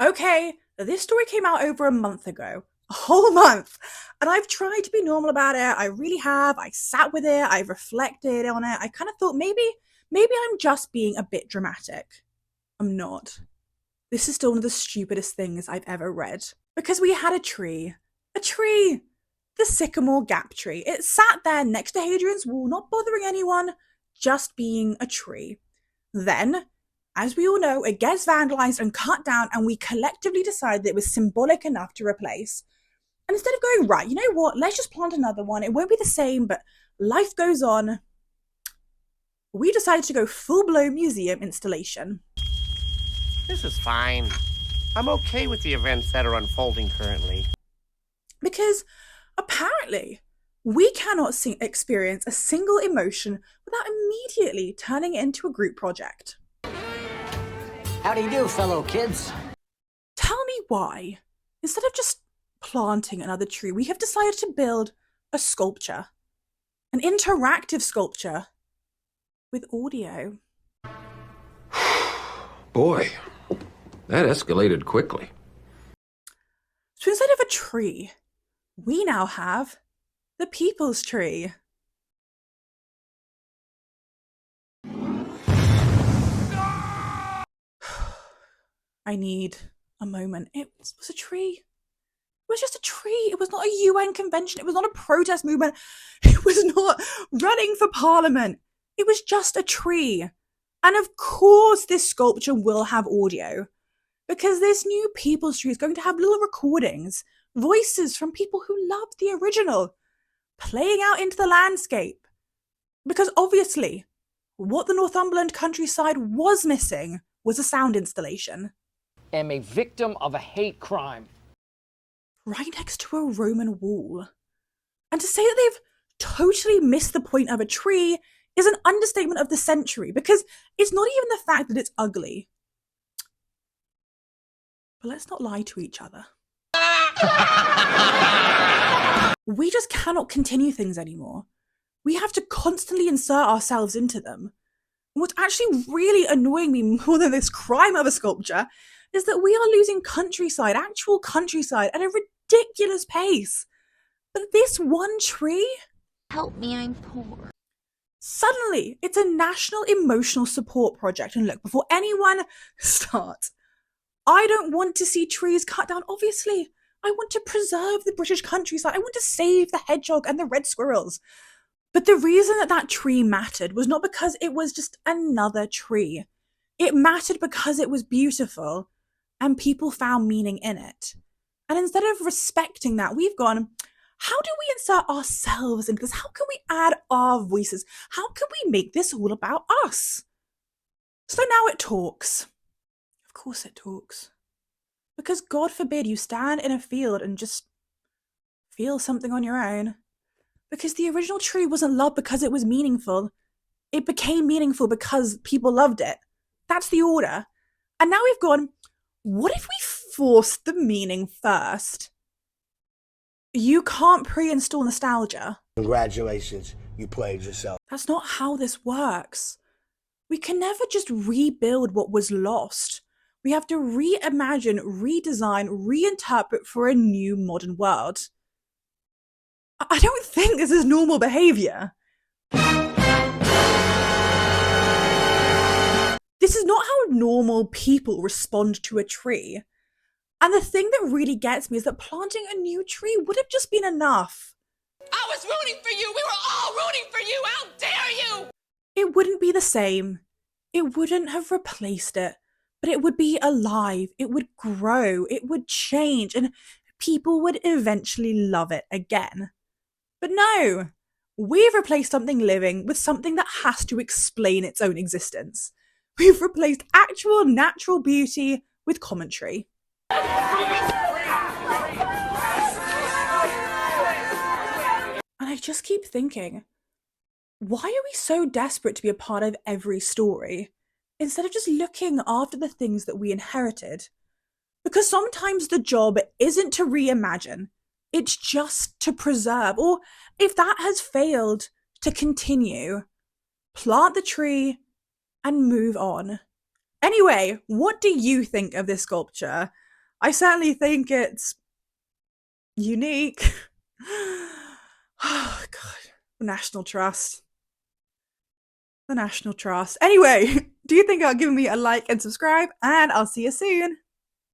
Okay, this story came out over a month ago. A whole month. And I've tried to be normal about it. I really have. I sat with it. I've reflected on it. I kind of thought maybe I'm just being a bit dramatic. I'm not. This is still one of the stupidest things I've ever read. Because we had a tree. A tree! The Sycamore Gap Tree. It sat there next to Hadrian's Wall, not bothering anyone, just being a tree. Then, as we all know, it gets vandalized and cut down, and we collectively decided that it was symbolic enough to replace. And instead of going, right, you know what, let's just plant another one. It won't be the same, but life goes on. We decided to go full-blown museum installation. This is fine. I'm okay with the events that are unfolding currently. Because apparently, we cannot experience a single emotion without immediately turning it into a group project. How do you do, fellow kids? Tell me why, instead of just planting another tree, we have decided to build a sculpture. An interactive sculpture with audio. Boy, that escalated quickly. So instead of a tree, we now have the people's tree. I need a moment. It was a tree. It was just a tree. It was not a UN convention. It was not a protest movement. It was not running for parliament. It was just a tree. And of course this sculpture will have audio. Because this new people's tree is going to have little recordings, voices from people who loved the original, playing out into the landscape. Because obviously, what the Northumberland countryside was missing was a sound installation. Am a victim of a hate crime. Right next to a Roman wall. And to say that they've totally missed the point of a tree is an understatement of the century, because it's not even the fact that it's ugly. But let's not lie to each other. We just cannot continue things anymore. We have to constantly insert ourselves into them. And what's actually really annoying me more than this crime of a sculpture is that we are losing countryside, actual countryside, at a ridiculous pace. But this one tree? Help me, I'm poor. Suddenly, it's a national emotional support project. And look, before anyone starts, I don't want to see trees cut down, obviously. I want to preserve the British countryside. I want to save the hedgehog and the red squirrels. But the reason that that tree mattered was not because it was just another tree. It mattered because it was beautiful and people found meaning in it. And instead of respecting that, we've gone, how do we insert ourselves into this? How can we add our voices? How can we make this all about us? So now it talks. Of course it talks. Because God forbid you stand in a field and just feel something on your own. Because the original tree wasn't loved because it was meaningful. It became meaningful because people loved it. That's the order. And now we've gone, what if we forced the meaning first? You can't pre-install nostalgia. Congratulations, you played yourself. That's not how this works. We can never just rebuild what was lost. We have to reimagine, redesign, reinterpret for a new modern world. I don't think this is normal behavior. This is not how normal people respond to a tree. And the thing that really gets me is that planting a new tree would have just been enough. I was rooting for you. We were all rooting for you. How dare you? It wouldn't be the same. It wouldn't have replaced it. But it would be alive. It would grow. It would change. And people would eventually love it again. But no, we've replaced something living with something that has to explain its own existence. We've replaced actual natural beauty with commentary. And I just keep thinking, why are we so desperate to be a part of every story, instead of just looking after the things that we inherited? Because sometimes the job isn't to reimagine, it's just to preserve, or if that has failed, to continue. Plant the tree and move on. Anyway, what do you think of this sculpture? I certainly think it's unique. Oh, God. The National Trust. The National Trust. Anyway, do you think about giving me a like and subscribe? And I'll see you soon.